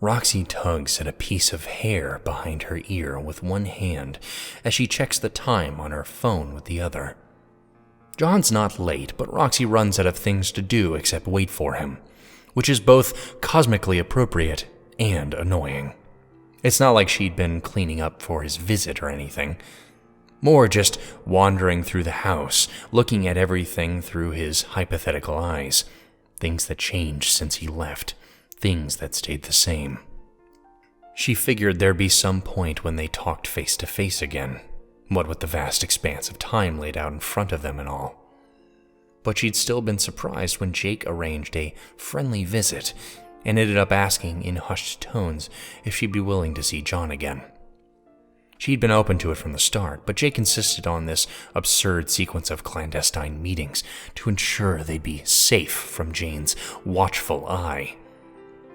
Roxy tugs at a piece of hair behind her ear with one hand as she checks the time on her phone with the other. John's not late, but Roxy runs out of things to do except wait for him, which is both cosmically appropriate and annoying. It's not like she'd been cleaning up for his visit or anything. More just wandering through the house, looking at everything through his hypothetical eyes. Things that changed since he left, things that stayed the same. She figured there'd be some point when they talked face to face again, what with the vast expanse of time laid out in front of them and all. But she'd still been surprised when Jake arranged a friendly visit and ended up asking in hushed tones if she'd be willing to see John again. She'd been open to it from the start, but Jake insisted on this absurd sequence of clandestine meetings to ensure they'd be safe from Jane's watchful eye.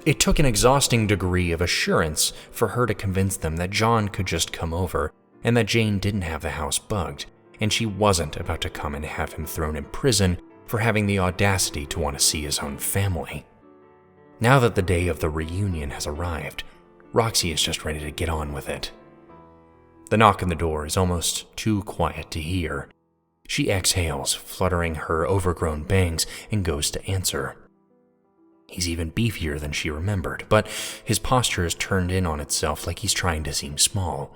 It took an exhausting degree of assurance for her to convince them that John could just come over and that Jane didn't have the house bugged, and she wasn't about to come and have him thrown in prison for having the audacity to want to see his own family. Now that the day of the reunion has arrived, Roxy is just ready to get on with it. The knock on the door is almost too quiet to hear. She exhales, fluttering her overgrown bangs, and goes to answer. He's even beefier than she remembered, but his posture is turned in on itself like he's trying to seem small.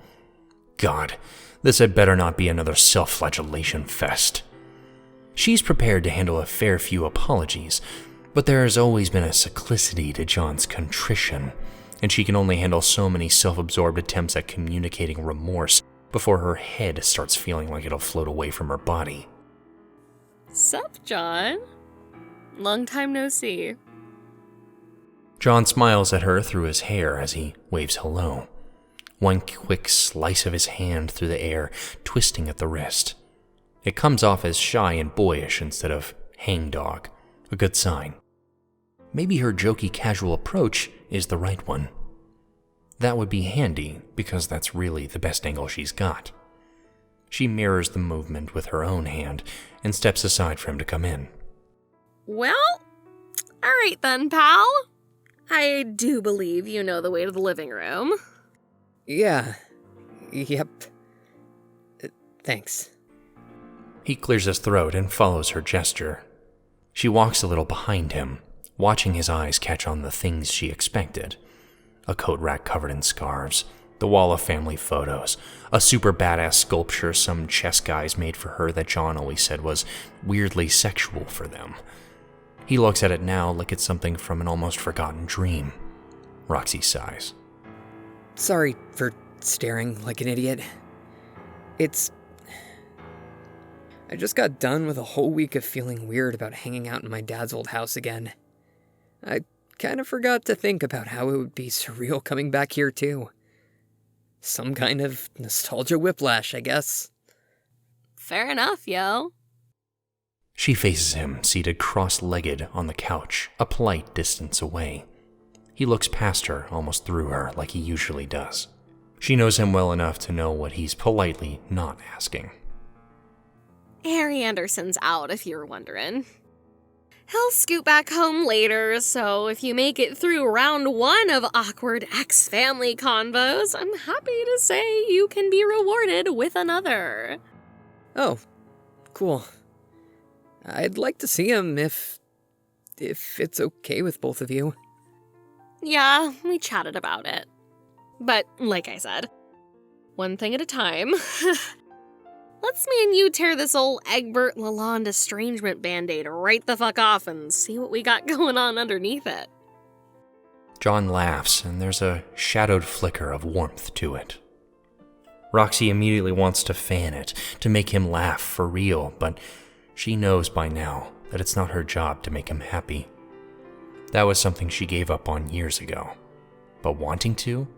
God, this had better not be another self-flagellation fest. She's prepared to handle a fair few apologies, but there has always been a cyclicity to John's contrition, and she can only handle so many self-absorbed attempts at communicating remorse before her head starts feeling like it'll float away from her body. Sup, John? Long time no see. John smiles at her through his hair as he waves hello. One quick slice of his hand through the air, twisting at the wrist. It comes off as shy and boyish instead of hangdog, a good sign. Maybe her jokey casual approach is the right one. That would be handy, because that's really the best angle she's got. She mirrors the movement with her own hand and steps aside for him to come in. Well, alright then, pal. I do believe you know the way to the living room. Yeah. Yep. Thanks. He clears his throat and follows her gesture. She walks a little behind him, watching his eyes catch on the things she expected. A coat rack covered in scarves, the wall of family photos, a super badass sculpture some chess guys made for her that John always said was weirdly sexual for them. He looks at it now like it's something from an almost forgotten dream. Roxy sighs. Sorry for staring like an idiot. I just got done with a whole week of feeling weird about hanging out in my dad's old house again. I kind of forgot to think about how it would be surreal coming back here too. Some kind of nostalgia whiplash, I guess. Fair enough, yo. She faces him, seated cross-legged on the couch, a polite distance away. He looks past her, almost through her, like he usually does. She knows him well enough to know what he's politely not asking. Harry Anderson's out, if you're wondering. He'll scoot back home later, so if you make it through round 1 of awkward ex-family convos, I'm happy to say you can be rewarded with another. Oh, cool. I'd like to see him if it's okay with both of you. Yeah, we chatted about it. But, like I said, one thing at a time. Let's me and you tear this old Egbert Lalonde estrangement band-aid right the fuck off and see what we got going on underneath it. John laughs, and there's a shadowed flicker of warmth to it. Roxy immediately wants to fan it, to make him laugh for real, but she knows by now that it's not her job to make him happy. That was something she gave up on years ago. But wanting to,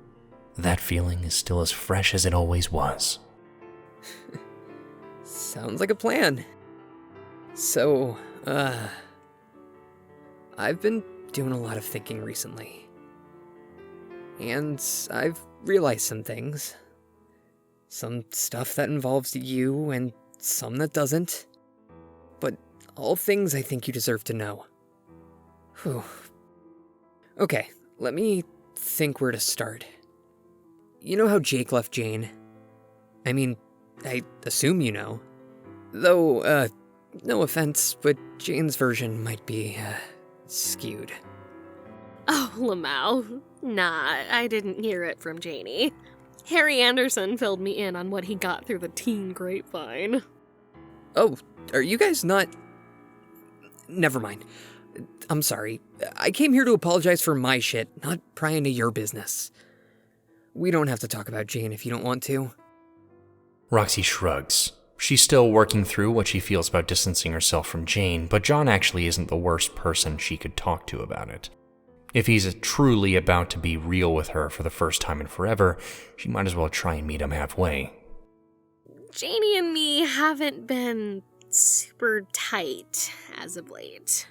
that feeling is still as fresh as it always was. Sounds like a plan. So, I've been doing a lot of thinking recently. And I've realized some things. Some stuff that involves you and some that doesn't. But all things I think you deserve to know. Whew. Okay, let me think where to start. You know how Jake left Jane? I mean, I assume you know. Though, no offense, but Jane's version might be, skewed. Oh, Lamau. Nah, I didn't hear it from Janie. Harry Anderson filled me in on what he got through the teen grapevine. Oh, are you guys not... Never mind. I'm sorry. I came here to apologize for my shit, not pry into your business. We don't have to talk about Jane if you don't want to. Roxy shrugs. She's still working through what she feels about distancing herself from Jane, but John actually isn't the worst person she could talk to about it. If he's truly about to be real with her for the first time in forever, she might as well try and meet him halfway. Janie and me haven't been super tight as of late.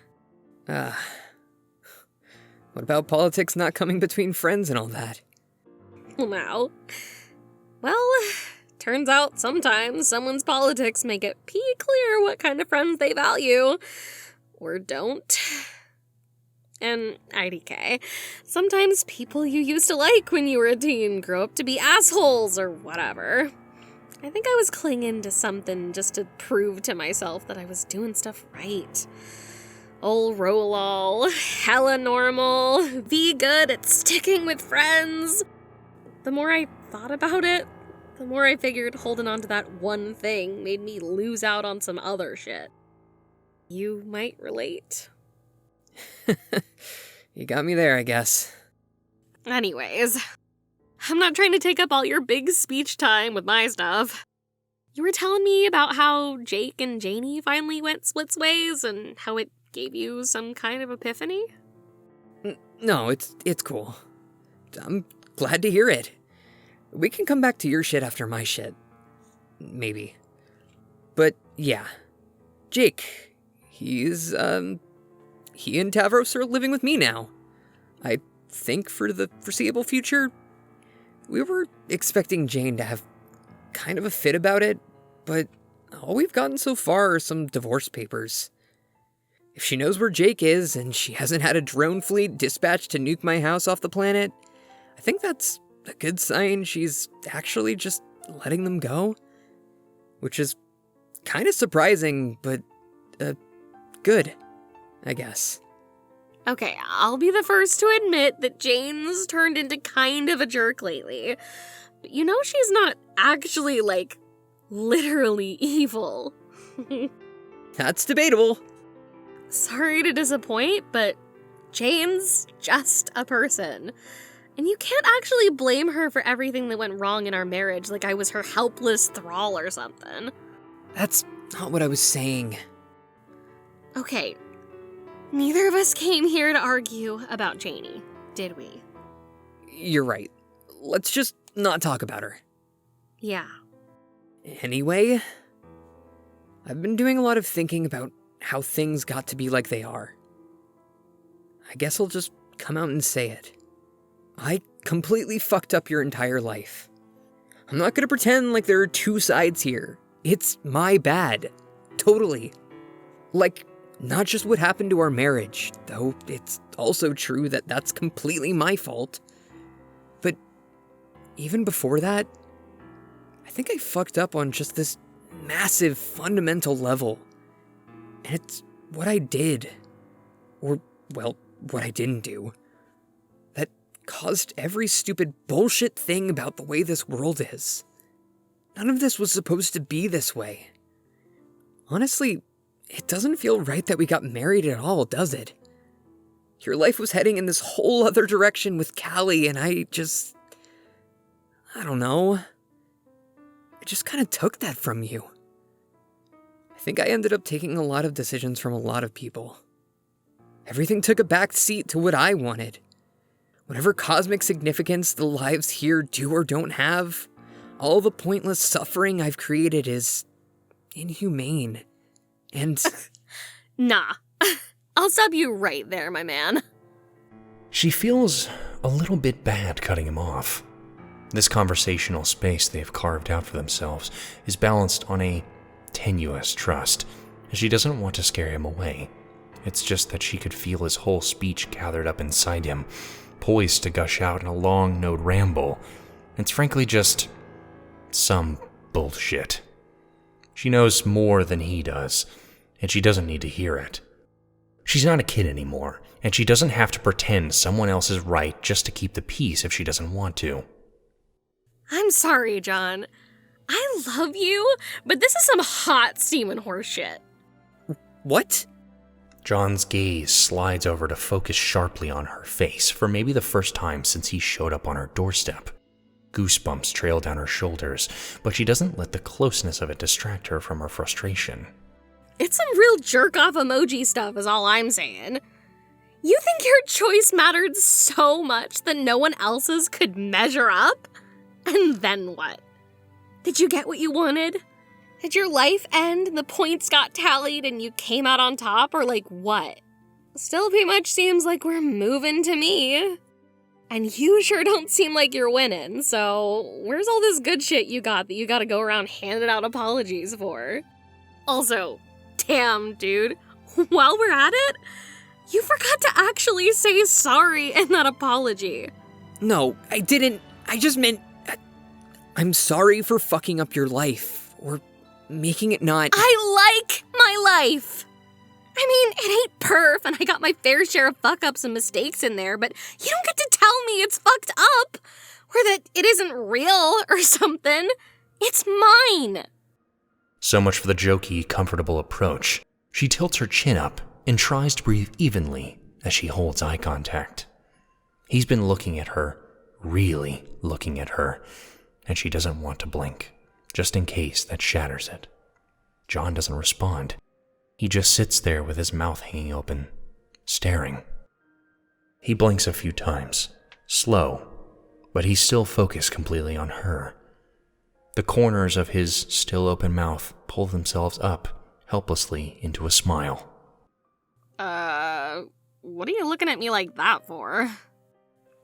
What about politics not coming between friends and all that? Lamau. Well, turns out sometimes someone's politics make it pretty clear what kind of friends they value. Or don't. And IDK. Sometimes people you used to like when you were a teen grow up to be assholes or whatever. I think I was clinging to something just to prove to myself that I was doing stuff right. Ol' roll-all, hella normal, be good at sticking with friends. The more I thought about it, the more I figured holding on to that one thing made me lose out on some other shit. You might relate. You got me there, I guess. Anyways, I'm not trying to take up all your big speech time with my stuff. You were telling me about how Jake and Janie finally went splits ways and how it gave you some kind of epiphany? No, it's cool. I'm glad to hear it. We can come back to your shit after my shit. Maybe. But yeah. Jake, he and Tavros are living with me now. I think for the foreseeable future. We were expecting Jane to have kind of a fit about it, but all we've gotten so far are some divorce papers. If she knows where Jake is and she hasn't had a drone fleet dispatched to nuke my house off the planet, I think that's a good sign she's actually just letting them go. Which is kind of surprising, but good, I guess. Okay, I'll be the first to admit that Jane's turned into kind of a jerk lately. But you know she's not actually, literally evil. That's debatable. Sorry to disappoint, but Jane's just a person. And you can't actually blame her for everything that went wrong in our marriage like I was her helpless thrall or something. That's not what I was saying. Okay, neither of us came here to argue about Janie, did we? You're right. Let's just not talk about her. Yeah. Anyway, I've been doing a lot of thinking about how things got to be like they are. I guess I'll just come out and say it. I completely fucked up your entire life. I'm not gonna pretend like there are two sides here. It's my bad. Totally. Not just what happened to our marriage, though it's also true that that's completely my fault. But even before that, I think I fucked up on just this massive fundamental level. And it's what I did. Or, well, what I didn't do. That caused every stupid bullshit thing about the way this world is. None of this was supposed to be this way. Honestly, it doesn't feel right that we got married at all, does it? Your life was heading in this whole other direction with Callie, and I don't know. I just kind of took that from you. I think I ended up taking a lot of decisions from a lot of people. Everything took a back seat to what I wanted. Whatever cosmic significance the lives here do or don't have, all the pointless suffering I've created is inhumane. And... Nah. I'll stop you right there, my man. She feels a little bit bad cutting him off. This conversational space they've carved out for themselves is balanced on a tenuous trust, and she doesn't want to scare him away. It's just that she could feel his whole speech gathered up inside him, poised to gush out in a long-note ramble. It's frankly just some bullshit. She knows more than he does, and she doesn't need to hear it. She's not a kid anymore, and she doesn't have to pretend someone else is right just to keep the peace if she doesn't want to. I'm sorry, John. I love you, but this is some hot steaming horse shit. What? John's gaze slides over to focus sharply on her face for maybe the first time since he showed up on her doorstep. Goosebumps trail down her shoulders, but she doesn't let the closeness of it distract her from her frustration. It's some real jerk-off emoji stuff is all I'm saying. You think your choice mattered so much that no one else's could measure up? And then what? Did you get what you wanted? Did your life end and the points got tallied and you came out on top, or like what? Still pretty much seems like we're moving to me. And you sure don't seem like you're winning, so where's all this good shit you got that you gotta go around handing out apologies for? Also, damn, dude, while we're at it, you forgot to actually say sorry in that apology. No, I didn't. I just meant... I'm sorry for fucking up your life, or making it not... I like my life! I mean, it ain't perf, and I got my fair share of fuck-ups and mistakes in there, but you don't get to tell me it's fucked up, or that it isn't real, or something. It's mine! So much for the jokey, comfortable approach. She tilts her chin up and tries to breathe evenly as she holds eye contact. He's been looking at her, really looking at her, and she doesn't want to blink, just in case that shatters it. John doesn't respond. He just sits there with his mouth hanging open, staring. He blinks a few times, slow, but he's still focused completely on her. The corners of his still open mouth pull themselves up helplessly into a smile. What are you looking at me like that for?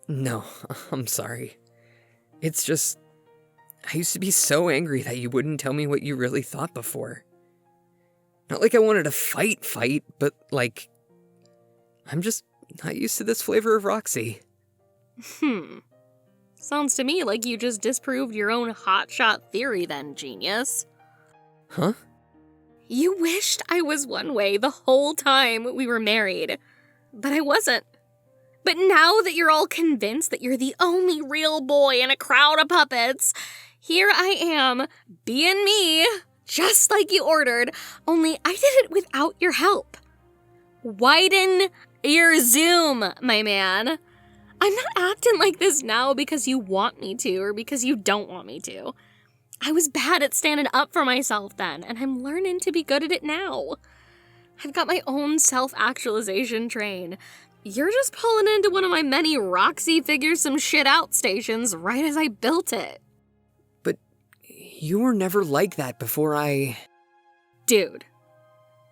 No, I'm sorry. It's just... I used to be so angry that you wouldn't tell me what you really thought before. Not like I wanted to fight, but like... I'm just not used to this flavor of Roxy. Sounds to me like you just disproved your own hotshot theory then, genius. Huh? You wished I was one way the whole time we were married, but I wasn't. But now that you're all convinced that you're the only real boy in a crowd of puppets, here I am, being me, just like you ordered, only I did it without your help. Widen your zoom, my man. I'm not acting like this now because you want me to or because you don't want me to. I was bad at standing up for myself then, and I'm learning to be good at it now. I've got my own self-actualization train. You're just pulling into one of my many Roxy figure some shit out stations right as I built it. But you were never like that before I... Dude,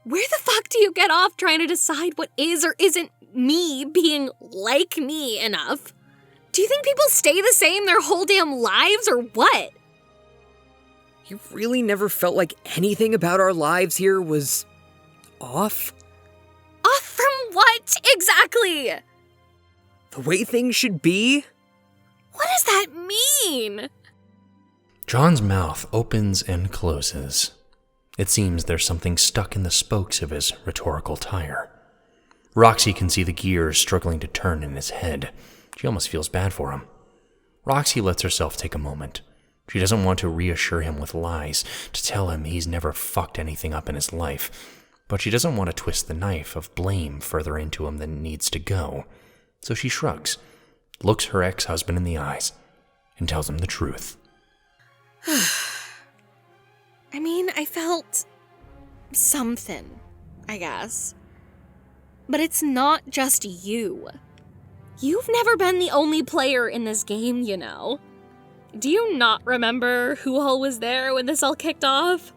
where the fuck do you get off trying to decide what is or isn't me being like me enough? Do you think people stay the same their whole damn lives or what? You really never felt like anything about our lives here was... off? Off from what exactly? The way things should be? What does that mean? John's mouth opens and closes. It seems there's something stuck in the spokes of his rhetorical tire. Roxy can see the gears struggling to turn in his head. She almost feels bad for him. Roxy lets herself take a moment. She doesn't want to reassure him with lies, to tell him he's never fucked anything up in his life, but she doesn't want to twist the knife of blame further into him than it needs to go. So she shrugs, looks her ex-husband in the eyes, and tells him the truth. I mean, I felt something, I guess. But it's not just you. You've never been the only player in this game, you know. Do you not remember who all was there when this all kicked off?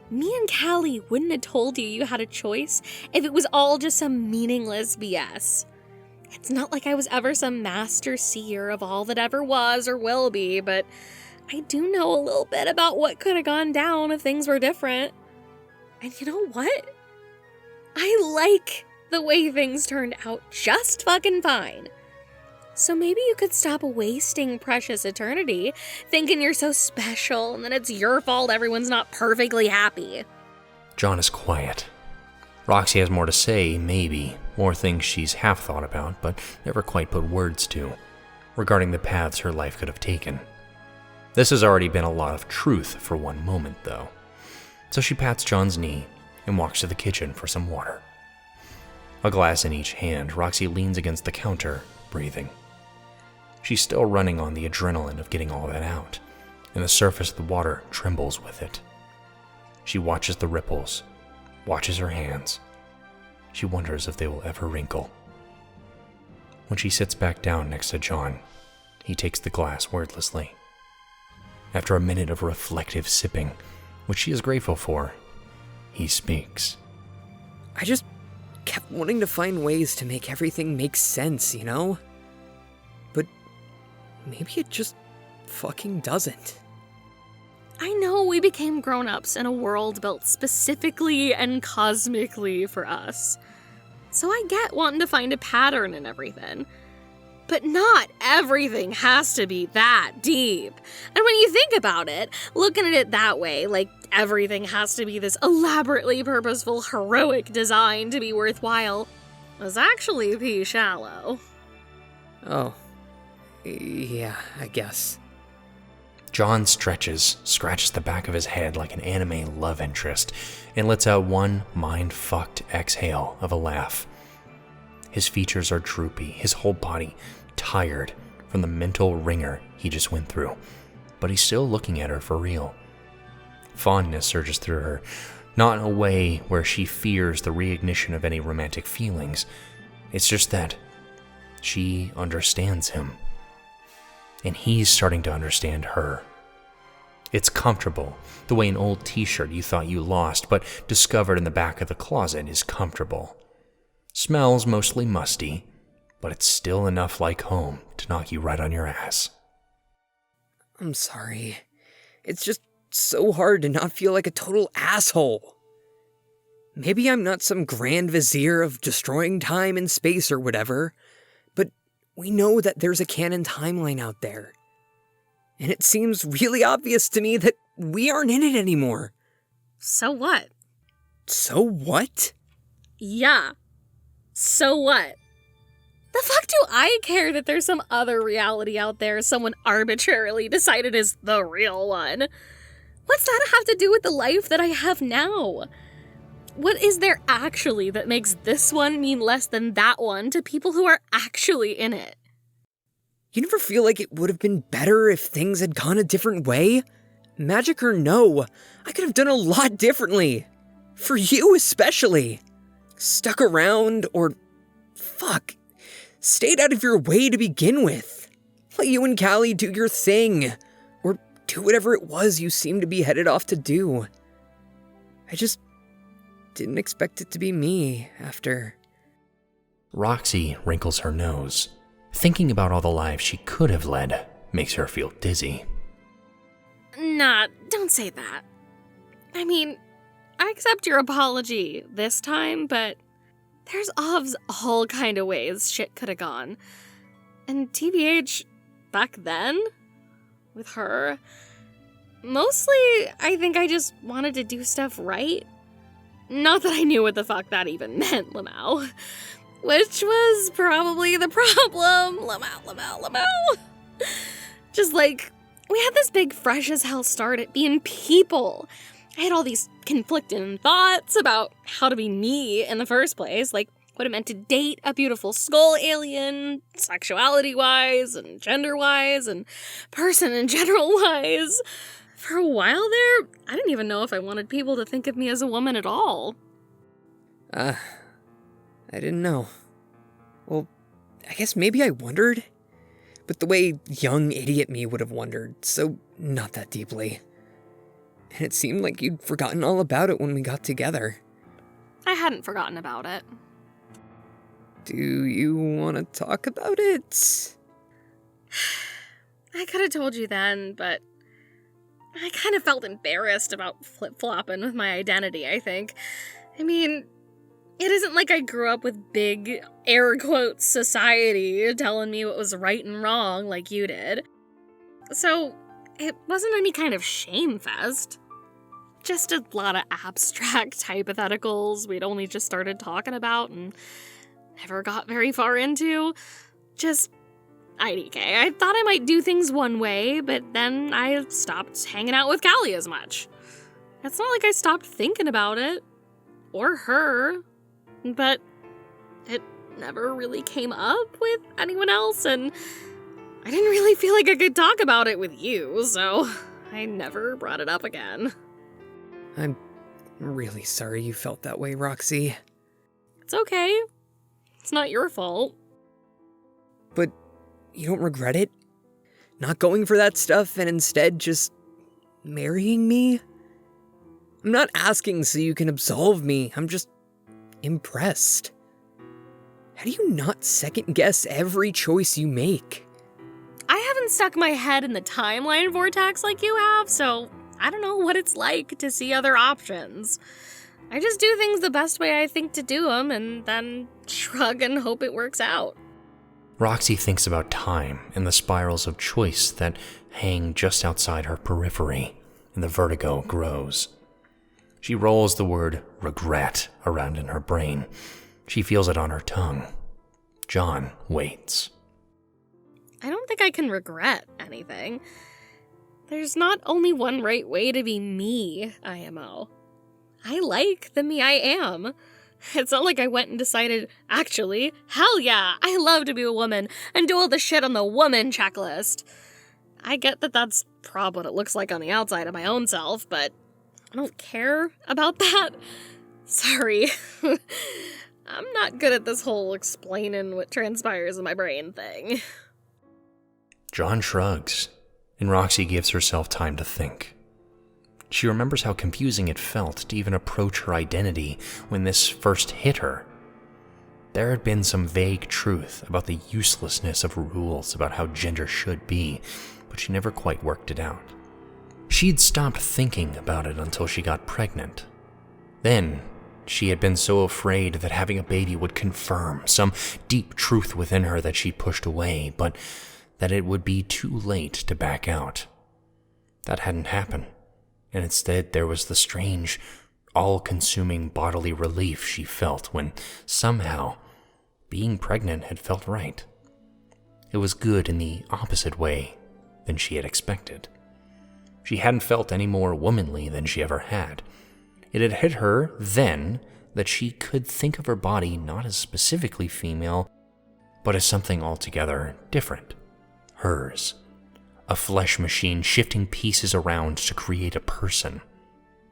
Me and Callie wouldn't have told you you had a choice if it was all just some meaningless BS. It's not like I was ever some master seer of all that ever was or will be, but I do know a little bit about what could have gone down if things were different. And you know what? I like the way things turned out just fucking fine. So maybe you could stop wasting precious eternity, thinking you're so special and that it's your fault everyone's not perfectly happy. John is quiet. Roxy has more to say, maybe, more things she's half thought about, but never quite put words to, regarding the paths her life could have taken. This has already been a lot of truth for one moment, though. So she pats John's knee and walks to the kitchen for some water. A glass in each hand, Roxy leans against the counter, breathing. She's still running on the adrenaline of getting all that out, and the surface of the water trembles with it. She watches the ripples, watches her hands. She wonders if they will ever wrinkle. When she sits back down next to John, he takes the glass wordlessly. After a minute of reflective sipping, which she is grateful for, he speaks. I just kept wanting to find ways to make everything make sense, you know? But maybe it just fucking doesn't. I know we became grown-ups in a world built specifically and cosmically for us. So I get wanting to find a pattern in everything. But not everything has to be that deep. And when you think about it, looking at it that way, like everything has to be this elaborately purposeful, heroic design to be worthwhile, is actually pretty shallow. Oh, yeah, I guess. John stretches, scratches the back of his head like an anime love interest, and lets out one mind-fucked exhale of a laugh. His features are droopy, his whole body tired from the mental wringer he just went through, but he's still looking at her for real. Fondness surges through her, not in a way where she fears the reignition of any romantic feelings. It's just that she understands him, and he's starting to understand her. It's comfortable, the way an old t-shirt you thought you lost but discovered in the back of the closet is comfortable. Smells mostly musty, but it's still enough like home to knock you right on your ass. I'm sorry. It's just so hard to not feel like a total asshole. Maybe I'm not some grand vizier of destroying time and space or whatever, but we know that there's a canon timeline out there. And it seems really obvious to me that we aren't in it anymore. So what? So what? Yeah. So what? The fuck do I care that there's some other reality out there someone arbitrarily decided is the real one? What's that have to do with the life that I have now? What is there actually that makes this one mean less than that one to people who are actually in it? You never feel like it would have been better if things had gone a different way? Magic or no, I could have done a lot differently. For you especially. Stuck around or... fuck. Stayed out of your way to begin with. Let you and Callie do your thing. Or do whatever it was you seemed to be headed off to do. I just didn't expect it to be me after... Roxy wrinkles her nose. Thinking about all the lives she could have led makes her feel dizzy. Nah, don't say that. I mean, I accept your apology this time, but there's all kind of ways shit could have gone. And TBH, back then, with her, mostly I think I just wanted to do stuff right. Not that I knew what the fuck that even meant, Lamau. Which was probably the problem, Lamau. Just like, we had this big fresh as hell start at being people. I had all these conflicting thoughts about how to be me in the first place, like what it meant to date a beautiful skull alien, sexuality-wise and gender-wise and person in general-wise. For a while there, I didn't even know if I wanted people to think of me as a woman at all. I didn't know. Well, I guess maybe I wondered. But the way young idiot me would have wondered, so not that deeply. And it seemed like you'd forgotten all about it when we got together. I hadn't forgotten about it. Do you want to talk about it? I could have told you then, but I kind of felt embarrassed about flip-flopping with my identity, I think. I mean, It isn't like I grew up with big, air quotes, society telling me what was right and wrong like you did. So, it wasn't any kind of shame fest. Just a lot of abstract hypotheticals we'd only just started talking about and never got very far into. Just IDK. I thought I might do things one way, but then I stopped hanging out with Callie as much. It's not like I stopped thinking about it. Or her. But it never really came up with anyone else, and I didn't really feel like I could talk about it with you, so I never brought it up again. I'm really sorry you felt that way, Roxy. It's okay. It's not your fault. But you don't regret it? Not going for that stuff and instead just marrying me? I'm not asking so you can absolve me. I'm just impressed. How do you not second guess every choice you make? I haven't stuck my head in the timeline vortex like you have, so I don't know what it's like to see other options. I just do things the best way I think to do them and then shrug and hope it works out. Roxy thinks about time and the spirals of choice that hang just outside her periphery, and the vertigo grows. She rolls the word regret around in her brain. She feels it on her tongue. John waits. I don't think I can regret anything. There's not only one right way to be me, IMO. I like the me I am. It's not like I went and decided, actually, hell yeah, I love to be a woman and do all the shit on the woman checklist. I get that that's probably what it looks like on the outside of my own self, but I don't care about that. Sorry. I'm not good at this whole explaining what transpires in my brain thing. John shrugs, and Roxy gives herself time to think. She remembers how confusing it felt to even approach her identity when this first hit her. There had been some vague truth about the uselessness of rules about how gender should be, but she never quite worked it out. She'd stopped thinking about it until she got pregnant. Then, she had been so afraid that having a baby would confirm some deep truth within her that she pushed away, but that it would be too late to back out. That hadn't happened, and instead there was the strange, all-consuming bodily relief she felt when somehow being pregnant had felt right. It was good in the opposite way than she had expected. She hadn't felt any more womanly than she ever had. It had hit her then that she could think of her body not as specifically female, but as something altogether different. Hers. A flesh machine shifting pieces around to create a person.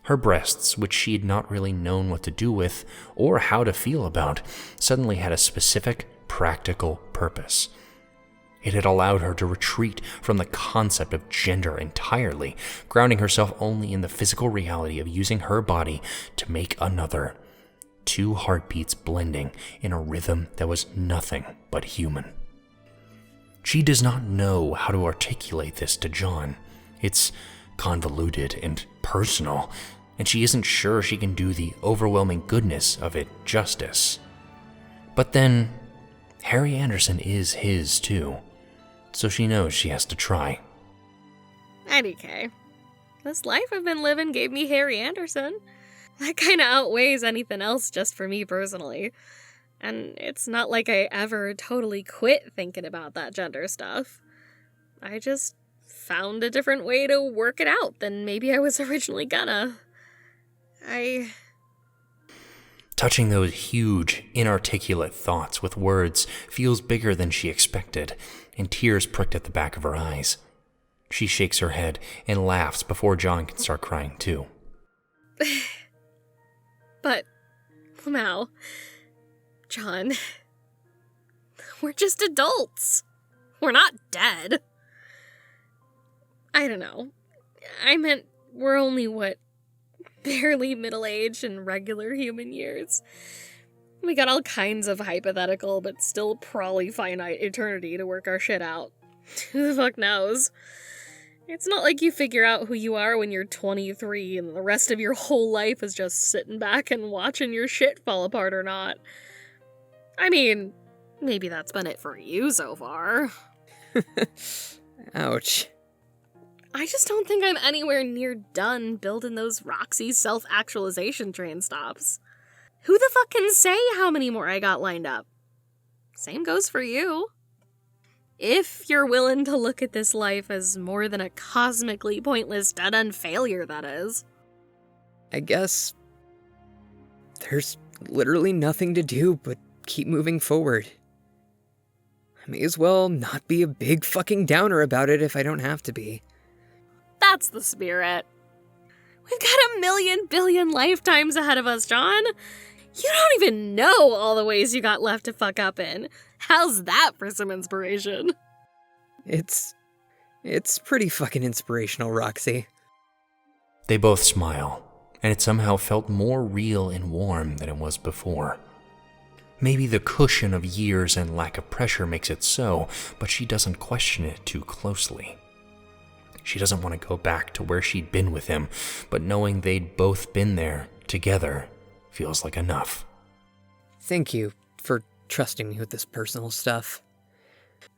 Her breasts, which she had not really known what to do with or how to feel about, suddenly had a specific, practical purpose. It had allowed her to retreat from the concept of gender entirely, grounding herself only in the physical reality of using her body to make another. Two heartbeats blending in a rhythm that was nothing but human. She does not know how to articulate this to John. It's convoluted and personal, and she isn't sure she can do the overwhelming goodness of it justice. But then, Harry Anderson is his too, so she knows she has to try. IDK. This life I've been living gave me Harry Anderson. That kinda outweighs anything else just for me personally. And it's not like I ever totally quit thinking about that gender stuff. I just found a different way to work it out than maybe I was originally gonna. Touching those huge, inarticulate thoughts with words feels bigger than she expected, and tears pricked at the back of her eyes. She shakes her head and laughs before John can start crying too. But, Mal, John, we're just adults. We're not dead. I don't know. I meant we're only, barely middle-aged and regular human years. We got all kinds of hypothetical, but still probably finite eternity to work our shit out. Who the fuck knows? It's not like you figure out who you are when you're 23 and the rest of your whole life is just sitting back and watching your shit fall apart or not. I mean, maybe that's been it for you so far. Ouch. I just don't think I'm anywhere near done building those Roxy self-actualization train stops. Who the fuck can say how many more I got lined up? Same goes for you. If you're willing to look at this life as more than a cosmically pointless dead-end failure, that is. I guess there's literally nothing to do but keep moving forward. I may as well not be a big fucking downer about it if I don't have to be. That's the spirit. We've got 1,000,000 billion lifetimes ahead of us, John. You don't even know all the ways you got left to fuck up in. How's that for some inspiration? It's pretty fucking inspirational, Roxy. They both smile, and it somehow felt more real and warm than it was before. Maybe the cushion of years and lack of pressure makes it so, but she doesn't question it too closely. She doesn't want to go back to where she'd been with him, but knowing they'd both been there together feels like enough. Thank you for trusting me with this personal stuff.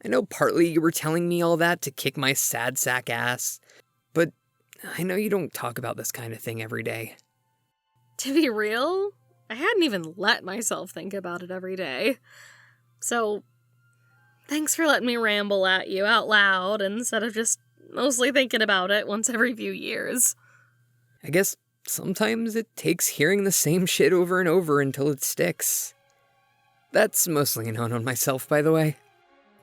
I know partly you were telling me all that to kick my sad sack ass, but I know you don't talk about this kind of thing every day. To be real, I hadn't even let myself think about it every day. So, thanks for letting me ramble at you out loud instead of just mostly thinking about it once every few years. I guess sometimes it takes hearing the same shit over and over until it sticks. That's mostly a note on myself, by the way.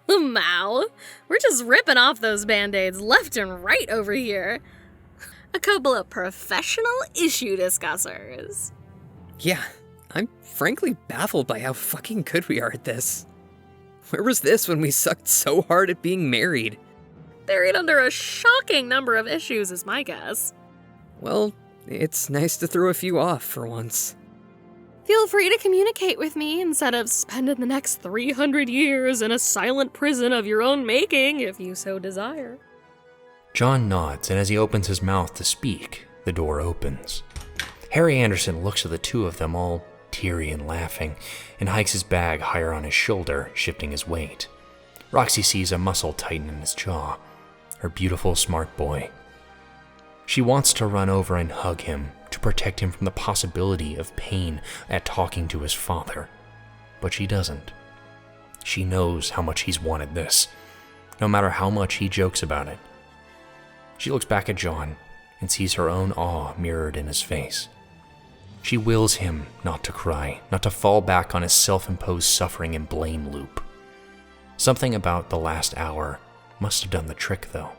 Mow, we're just ripping off those band-aids left and right over here. A couple of professional issue discussers. Yeah, I'm frankly baffled by how fucking good we are at this. Where was this when we sucked so hard at being married? Buried under a shocking number of issues is my guess. Well, it's nice to throw a few off for once. Feel free to communicate with me instead of spending the next 300 years in a silent prison of your own making, if you so desire. John nods, and as he opens his mouth to speak, the door opens. Harry Anderson looks at the two of them, all teary and laughing, and hikes his bag higher on his shoulder, shifting his weight. Roxy sees a muscle tighten in his jaw. Her beautiful, smart boy. She wants to run over and hug him, to protect him from the possibility of pain at talking to his father. But she doesn't. She knows how much he's wanted this, no matter how much he jokes about it. She looks back at John and sees her own awe mirrored in his face. She wills him not to cry, not to fall back on his self-imposed suffering and blame loop. Something about the last hour must have done the trick, though.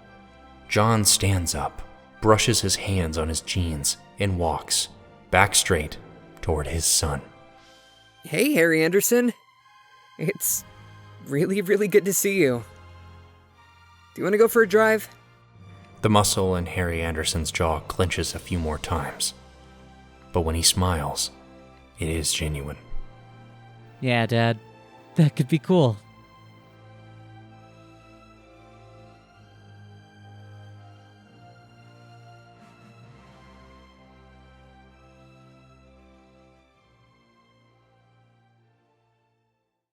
John stands up, brushes his hands on his jeans, and walks, back straight, toward his son. Hey, Harry Anderson. It's really, really good to see you. Do you want to go for a drive? The muscle in Harry Anderson's jaw clenches a few more times. But when he smiles, it is genuine. Yeah, Dad. That could be cool.